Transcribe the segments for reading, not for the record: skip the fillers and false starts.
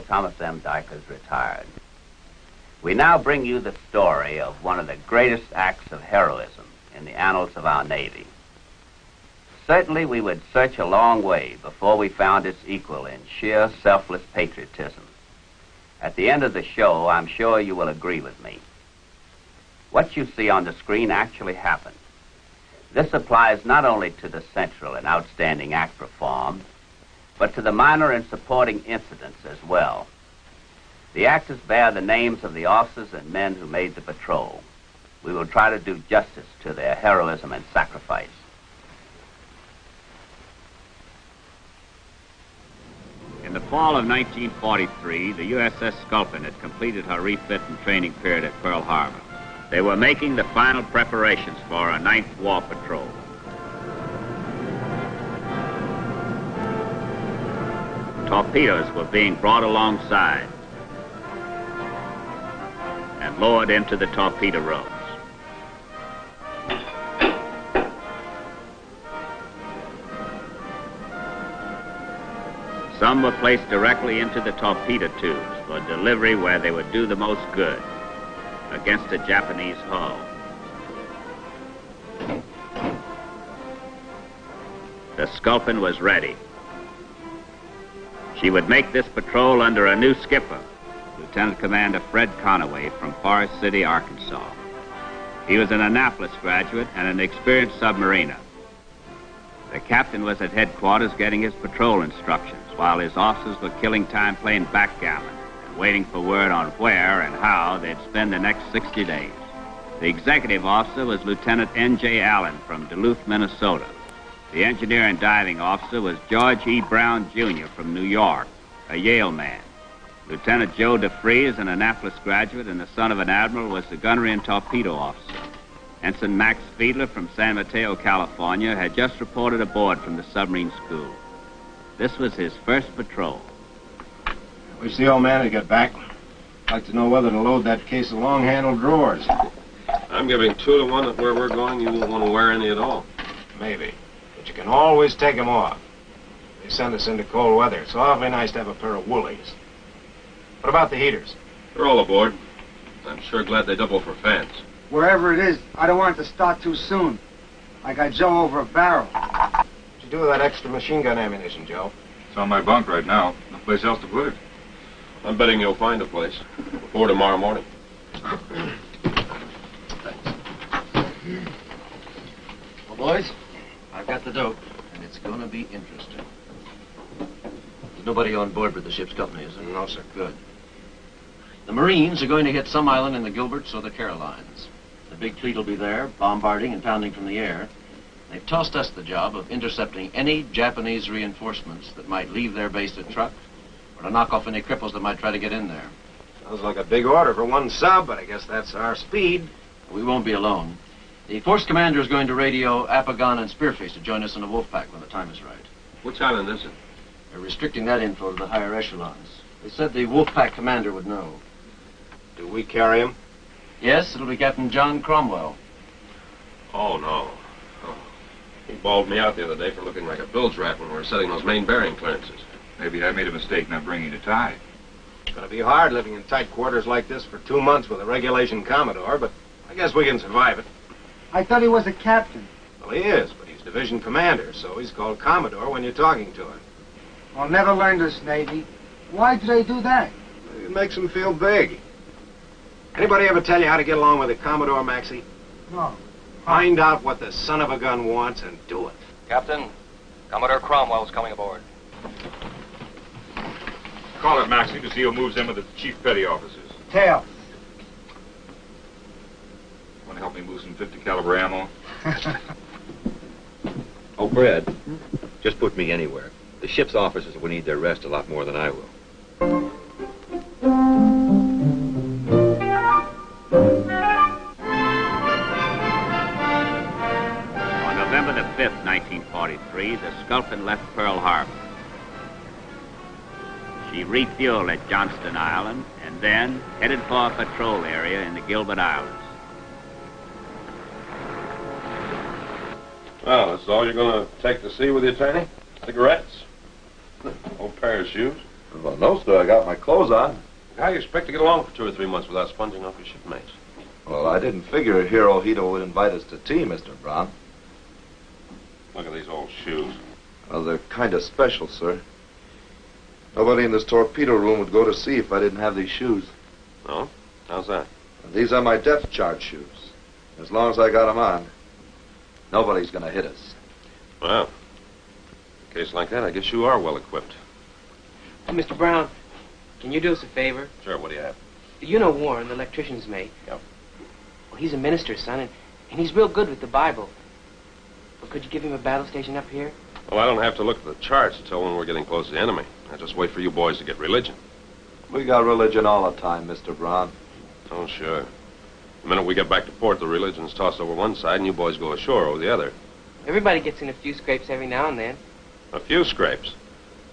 Thomas M. Dykers, retired. We now bring you the story of one of the greatest acts of heroism in the annals of our Navy. Certainly we would search a long way before we found its equal in sheer selfless patriotism. At the end of the show, I'm sure you will agree with me. What you see on the screen actually happened. This applies not only to the central and outstanding act performed, but to the minor and supporting incidents as well. The actors bear the names of the officers and men who made the patrol. We will try to do justice to their heroism and sacrifice. In the fall of 1943, the U.S.S. Sculpin had completed her refit and training period at Pearl Harbor. They were making the final preparations for a 9th War Patrol. Torpedoes were being brought alongside and lowered into the torpedo rows. Some were placed directly into the torpedo tubes for delivery where they would do the most good, against a Japanese hull. The Sculpin was ready. She would make this patrol under a new skipper, Lieutenant Commander Fred Conaway from Forest City, Arkansas. He was an Annapolis graduate and an experienced submariner. The captain was at headquarters getting his patrol instructions, while his officers were killing time playing backgammon and waiting for word on where and how they'd spend the next 60 days. The executive officer was Lieutenant N.J. Allen from Duluth, Minnesota. The engineer and diving officer was George E. Brown, Jr. from New York, a Yale man. Lieutenant Joe DeFreeze, an Annapolis graduate and the son of an admiral, was the gunnery and torpedo officer. Ensign Max Fiedler from San Mateo, California, had just reported aboard from the submarine school. This was his first patrol. Wish the old man would get back. I'd like to know whether to load that case of long-handled drawers. I'm giving 2 to 1 that where we're going, you won't want to wear any at all. Maybe. But you can always take them off. They send us into cold weather. It's awfully nice to have a pair of woolies. What about the heaters? They're all aboard. I'm sure glad they double for fans. Wherever it is, I don't want it to start too soon. Like I Joe over a barrel. What'd you do with that extra machine gun ammunition, Joe? It's on my bunk right now. No place else to put it. I'm betting you'll find a place before tomorrow morning. Well, boys, I've got the dope, and it's going to be interesting. There's nobody on board with the ship's company, is there? No, sir. Good. The Marines are going to hit some island in the Gilberts or the Carolines. The big fleet will be there, bombarding and pounding from the air. They've tossed us the job of intercepting any Japanese reinforcements that might leave their base at Truk, or to knock off any cripples that might try to get in there. Sounds like a big order for one sub, but I guess that's our speed. We won't be alone. The force commander is going to radio Apagon and Spearface to join us in the Wolfpack when the time is right. Which island is it? They're restricting that info to the higher echelons. They said the Wolfpack commander would know. Do we carry him? Yes, it'll be Captain John Cromwell. Oh, no. Oh. He bawled me out the other day for looking like a bilge rat when we were setting those main bearing clearances. Maybe I made a mistake not bringing a tie. It's gonna be hard living in tight quarters like this for 2 months with a regulation Commodore, but I guess we can survive it. I thought he was a captain. Well, he is, but he's division commander, so he's called Commodore when you're talking to him. I'll never learn this, Navy. Why do they do that? It makes him feel big. Anybody ever tell you how to get along with a Commodore, Maxie? No. Find out what the son of a gun wants and do it. Captain, Commodore Cromwell's coming aboard. Call it, Maxie, to see who moves in with the chief petty officers. Tail. Want to help me move some 50 caliber ammo? Oh, Fred, just put me anywhere. The ship's officers will need their rest a lot more than I will. On November the 5th, 1943, the Sculpin left Pearl Harbor. She refueled at Johnston Island and then headed for a patrol area in the Gilbert Islands. Well, that's all you're going to take to sea with you, Tanny? Cigarettes? Old pair of shoes? Well, no, sir. I got my clothes on. How do you expect to get along for 2 or 3 months without sponging off your shipmates? Well, I didn't figure Hirohito would invite us to tea, Mr. Brown. Look at these old shoes. Well, they're kind of special, sir. Nobody in this torpedo room would go to sea if I didn't have these shoes. No? How's that? These are my depth charge shoes. As long as I got them on, nobody's going to hit us. Well, in a case like that, I guess you are well equipped. Oh, Mr. Brown, can you do us a favor? Sure, what do you have? You know Warren, the electrician's mate. Yep. Well, he's a minister, son, and he's real good with the Bible. Well, could you give him a battle station up here? Well, I don't have to look at the charts to tell when we're getting close to the enemy. I just wait for you boys to get religion. We got religion all the time, Mr. Brown. Oh, sure. The minute we get back to port, the religion's tossed over one side, and you boys go ashore over the other. Everybody gets in a few scrapes every now and then. A few scrapes.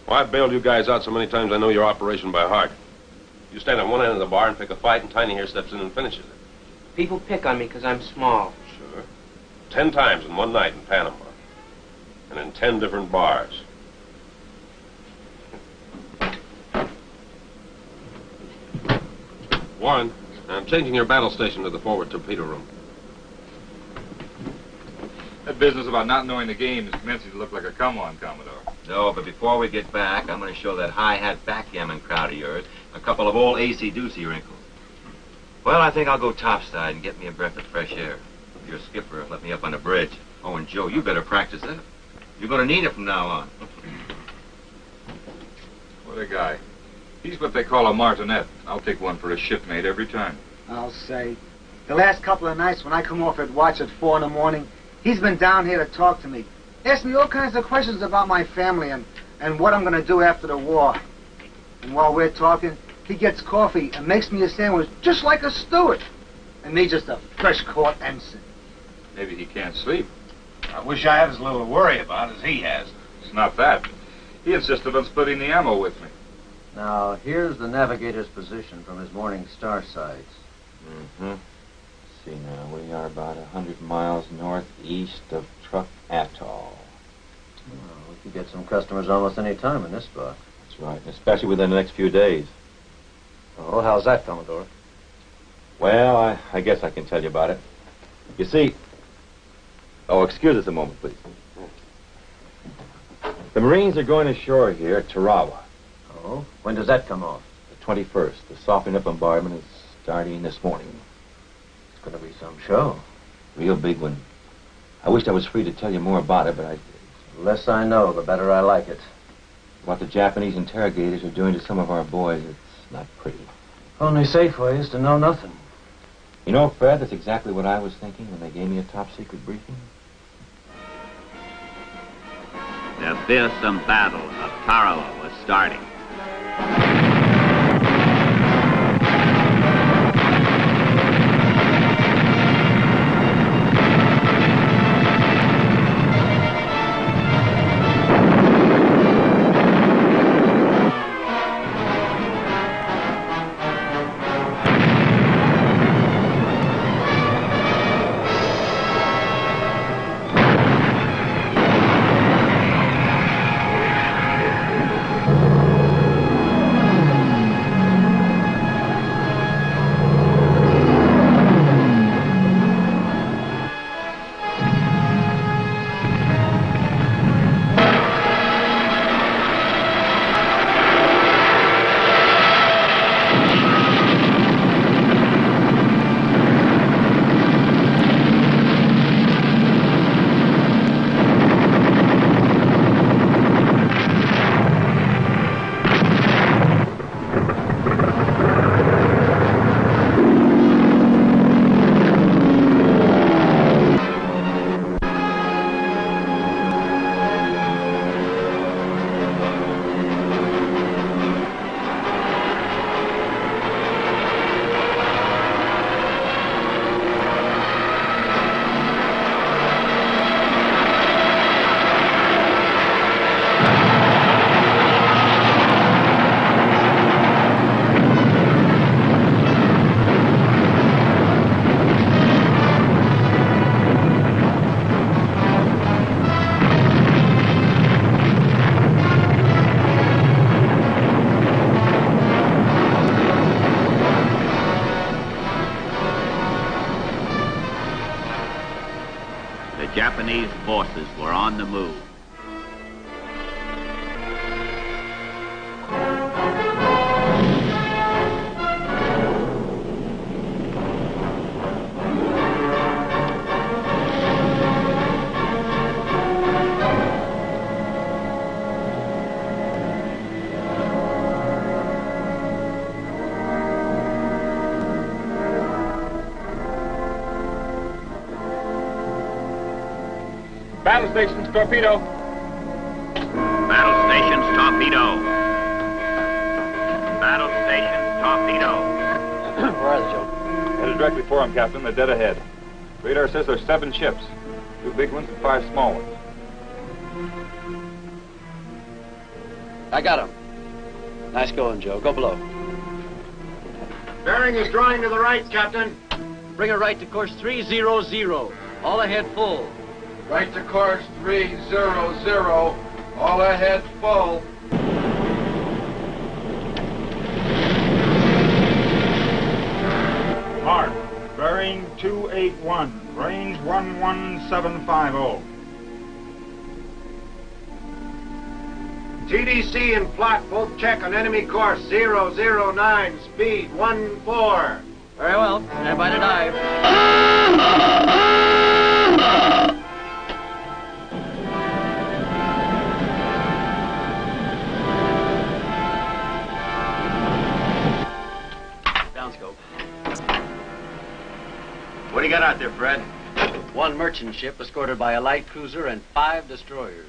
Well, I've bailed you guys out so many times I know your operation by heart. You stand at one end of the bar and pick a fight, and Tiny here steps in and finishes it. People pick on me because I'm small. Sure. 10 times in one night in Panama. And in 10 different bars. Warren, I'm changing your battle station to the forward torpedo room. That business about not knowing the game is commencing to look like a come-on, Commodore. No, but before we get back, I'm going to show that high-hat backgammon crowd of yours a couple of old AC-doocy wrinkles. Well, I think I'll go topside and get me a breath of fresh air. Your skipper let me up on the bridge. Oh, and Joe, you better practice that. You're going to need it from now on. What a guy. He's what they call a martinet. I'll take one for a shipmate every time. I'll say. The last couple of nights when I come off at watch at 4 in the morning, he's been down here to talk to me. Ask me all kinds of questions about my family and what I'm going to do after the war. And while we're talking, he gets coffee and makes me a sandwich just like a steward. And me just a fresh-caught ensign. Maybe he can't sleep. I wish I had as little to worry about as he has. It's not that. He insisted on splitting the ammo with me. Now, here's the navigator's position from his morning star sights. Mm-hmm. See now, we are about 100 miles northeast of Truck Atoll. Well, we could get some customers almost any time in this spot. That's right, especially within the next few days. Oh, how's that, Commodore? Well, I guess I can tell you about it. You see... Oh, excuse us a moment, please. The Marines are going ashore here at Tarawa. Oh? When does that come off? The 21st. The softening up bombardment is starting this morning. It's going to be some show. Real big one. I wished I was free to tell you more about it, but The less I know, the better I like it. what the Japanese interrogators are doing to some of our boys, it's not pretty. Only safe way is to know nothing. You know, Fred, that's exactly what I was thinking when they gave me a top-secret briefing. The fearsome battle of Tarawa was starting. Japanese forces were on the move. Battle stations, torpedo. Battle stations, torpedo. Battle stations, torpedo. Where are they, Joe? Headed directly for them, Captain. They're dead ahead. Radar says there's 7 ships. 2 big ones and 5 small ones. I got him. Nice going, Joe. Go below. Bearing is drawing to the right, Captain. Bring her right to course 300. All ahead full. Right to course 300. All ahead full. Mark. Bearing 281. Range 11750. TDC and plot both check on enemy course 009, speed 14. Very well. Stand by to dive. Downscope. What do you got out there, Fred? 1 merchant ship escorted by a light cruiser and 5 destroyers.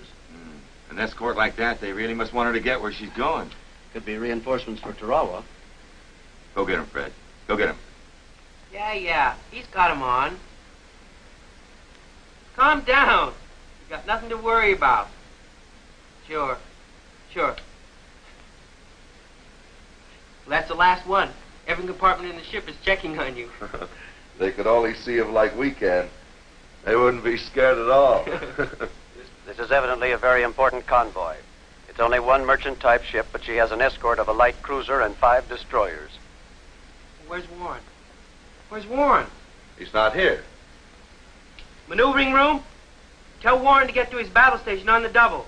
An escort like that, they really must want her to get where she's going. Could be reinforcements for Tarawa. Go get him, Fred. Go get him. Yeah. He's got him on. Calm down. You got nothing to worry about. Sure. Well, that's the last one. Every compartment in the ship is checking on you. They could only see him like we can. They wouldn't be scared at all. This is evidently a very important convoy. It's only 1 merchant-type ship, but she has an escort of a light cruiser and 5 destroyers. Where's Warren? He's not here. Maneuvering room? Tell Warren to get to his battle station on the double.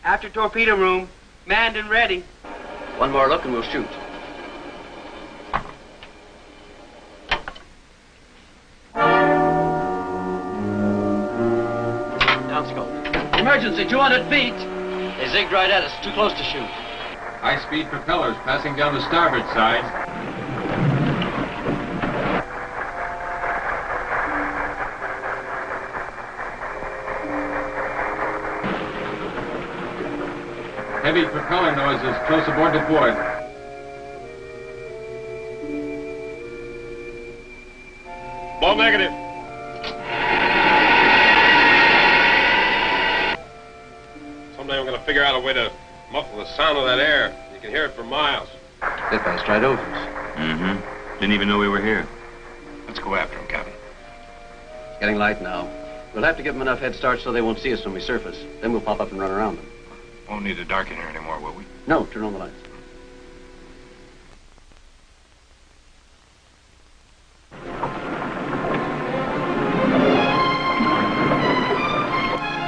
After torpedo room, manned and ready. 1 more look and we'll shoot. Downscope. Emergency, 200 feet. They zigged right at us. Too close to shoot. High-speed propellers passing down the starboard side. Heavy propeller noises close aboard the port. Ball negative. Someday I'm going to figure out a way to muffle the sound of that air. You can hear it for miles. Hit by Stridovers. Mm-hmm. Didn't even know we were here. Let's go after him, Captain. It's getting light now. We'll have to give them enough head start so they won't see us when we surface. Then we'll pop up and run around them. Won't need to darken here anymore, will we? No, turn on the lights.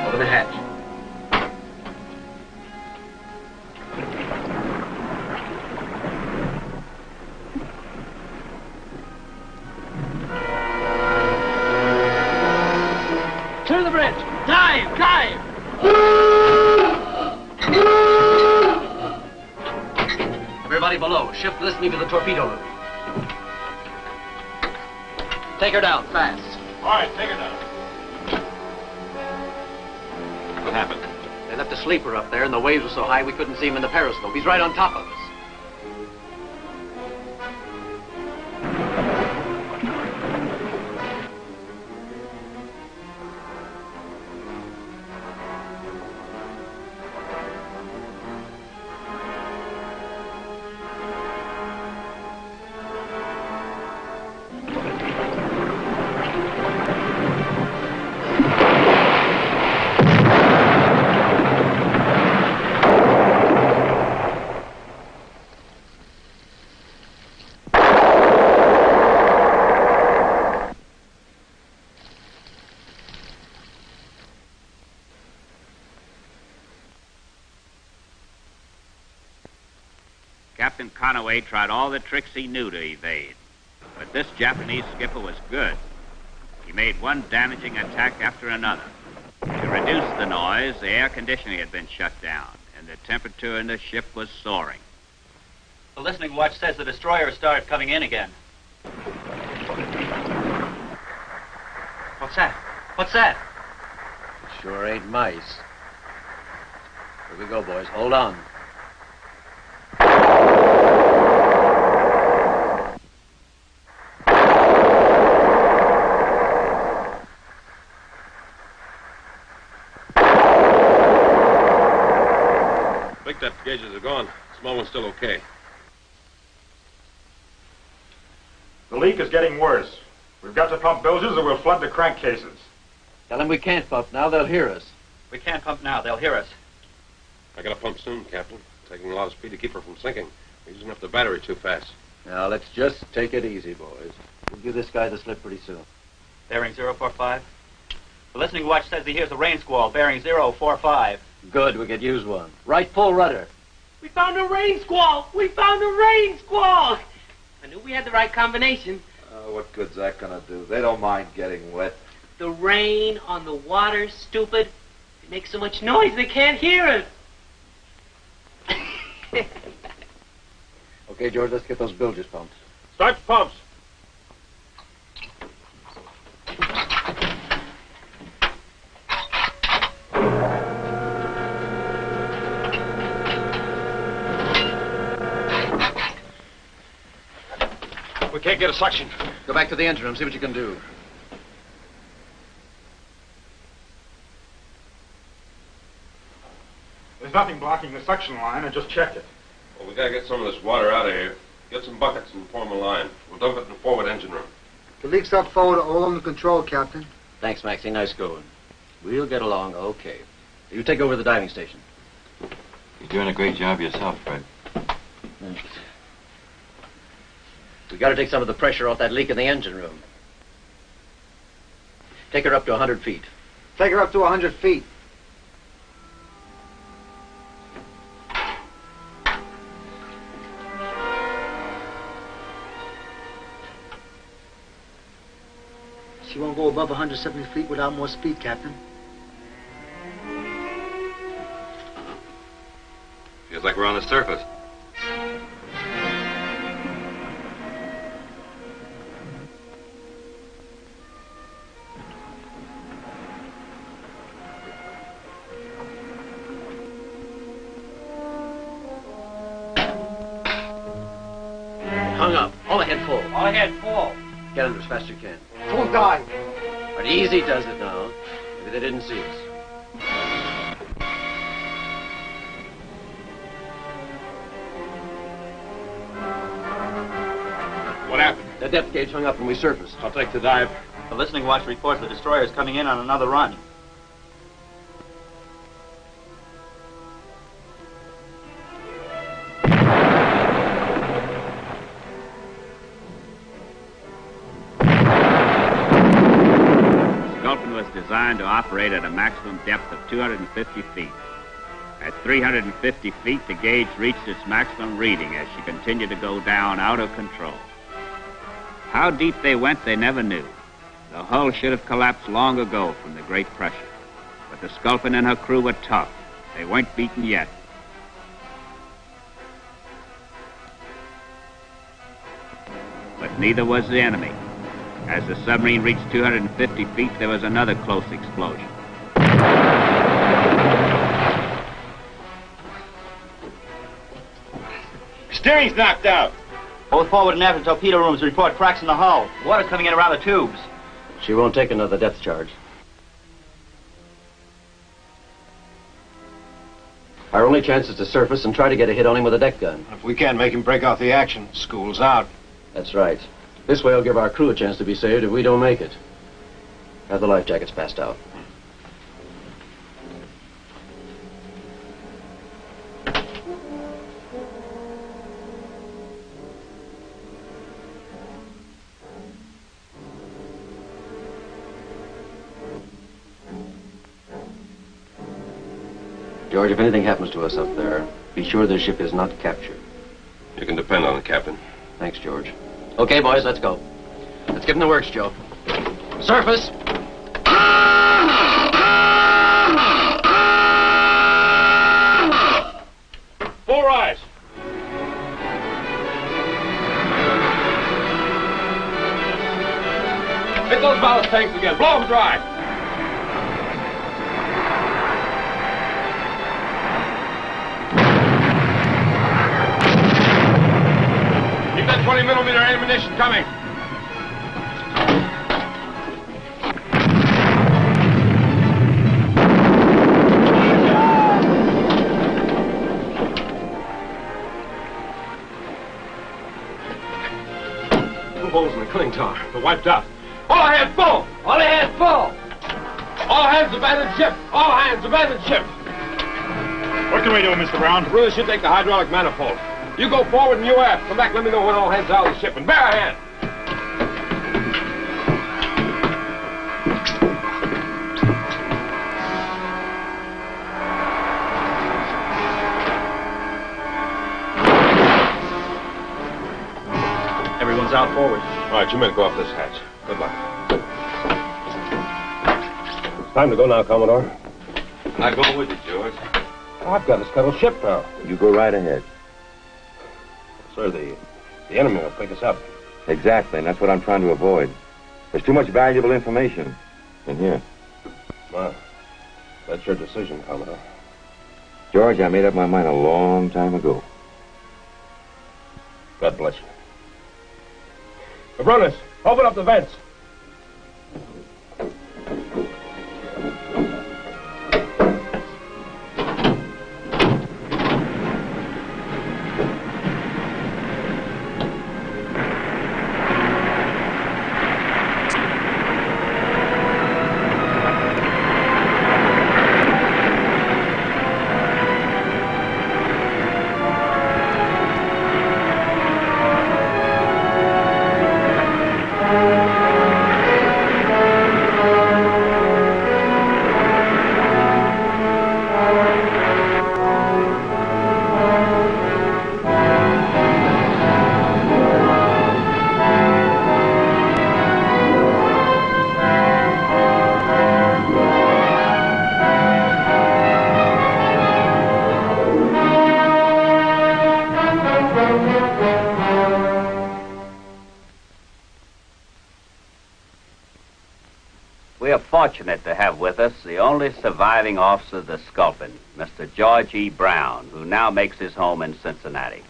Open the hatch. Clear the bridge. Dive! Everybody below, shift listening to the torpedo loop. Take her down, fast. All right, take her down. What happened? They left a sleeper up there, and the waves were so high we couldn't see him in the periscope. He's right on top of us. Conway tried all the tricks he knew to evade. But this Japanese skipper was good. He made one damaging attack after another. To reduce the noise, the air conditioning had been shut down, and the temperature in the ship was soaring. The listening watch says the destroyer started coming in again. What's that? What's that? Sure ain't mice. Here we go, boys. Hold on. Big depth gauges are gone. Small one's still okay. The leak is getting worse. We've got to pump bilges or we'll flood the crankcases. Tell them we can't pump now. They'll hear us. We can't pump now. They'll hear us. I gotta pump soon, Captain. Taking a lot of speed to keep her from sinking. We're using up the battery too fast. Now, let's just take it easy, boys. We'll give this guy the slip pretty soon. Bearing 045. The listening watch says he hears a rain squall. Bearing 045. Good, we could use one. Right full rudder. We found a rain squall! We found a rain squall! I knew we had the right combination. What good's that gonna do? They don't mind getting wet. The rain on the water, stupid. It makes so much noise they can't hear us. Okay, George, let's get those bilges pumped. Start the pumps. We can't get a suction. Go back to the engine room, see what you can do. There's nothing blocking the suction line. I just checked it. Well, we gotta get some of this water out of here. Get some buckets and form a line. We'll dump it in the forward engine room. The leaks up forward are all under control, Captain. Thanks, Maxie. Nice going. We'll get along okay. You take over the diving station. You're doing a great job yourself, Fred. Thanks. We got to take some of the pressure off that leak in the engine room. Take her up to 100 feet. Take her up to 100 feet. She won't go above 170 feet without more speed, Captain. Feels like we're on the surface. Hung up. All ahead full. All ahead full. Get under as fast as you can. Full dive. But easy does it now. Maybe they didn't see us. What happened? The depth gauge hung up when we surfaced. I'll take the dive. The listening watch reports the destroyer is coming in on another run. Sculpin was designed to operate at a maximum depth of 250 feet. At 350 feet, the gauge reached its maximum reading as she continued to go down out of control. How deep they went, they never knew. The hull should have collapsed long ago from the great pressure. But the Sculpin and her crew were tough. They weren't beaten yet. But neither was the enemy. As the submarine reached 250 feet, there was another close explosion. Steering's knocked out. Both forward and aft torpedo rooms report cracks in the hull. Water coming in around the tubes. She won't take another depth charge. Our only chance is to surface and try to get a hit on him with a deck gun. If we can't make him break off the action, school's out. That's right. This way will give our crew a chance to be saved if we don't make it. Have the life jackets passed out. George, if anything happens to us up there, be sure the ship is not captured. You can depend on it, Captain. Thanks, George. Okay, boys, let's go. Let's get in the works, Joe. Surface! Full rise. Hit those ballast tanks again. Blow them dry. Keep that 20-millimeter ammunition coming. Two holes in the cooling tower. They're wiped out. All hands full! All hands full! All hands abandon ship! All hands abandon ship! What can we do, Mr. Brown? Ruler should take the hydraulic manifold. You go forward and you aft. Come back, let me know when all hands are out of the ship. And bear a hand! Everyone's out forward. All right, you men go off this hatch. Good luck. It's time to go now, Commodore. I'll go with you, George. Oh, I've got to scuttle ship now. You go right ahead. Sir, the enemy will pick us up. Exactly, and that's what I'm trying to avoid. There's too much valuable information in here. Well, that's your decision, Commodore. George, I made up my mind a long time ago. God bless you. Runners, open up the vents. We are fortunate to have with us the only surviving officer of the Sculpin, Mr. George E. Brown, who now makes his home in Cincinnati.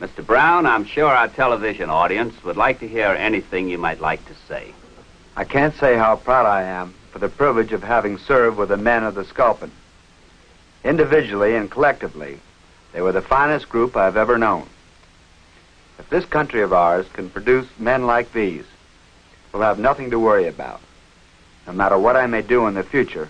Mr. Brown, I'm sure our television audience would like to hear anything you might like to say. I can't say how proud I am for the privilege of having served with the men of the Sculpin. Individually and collectively, they were the finest group I've ever known. If this country of ours can produce men like these, we'll have nothing to worry about. No matter what I may do in the future,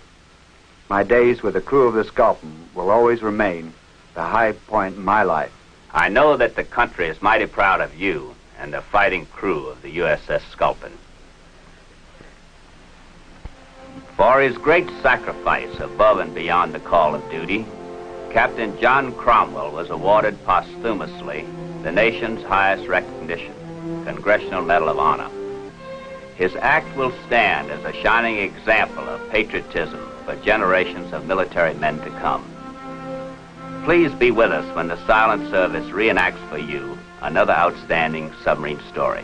my days with the crew of the Sculpin will always remain the high point in my life. I know that the country is mighty proud of you and the fighting crew of the U.S.S. Sculpin. For his great sacrifice above and beyond the call of duty, Captain John Cromwell was awarded posthumously the nation's highest recognition, Congressional Medal of Honor. His act will stand as a shining example of patriotism for generations of military men to come. Please be with us when the Silent Service reenacts for you another outstanding submarine story.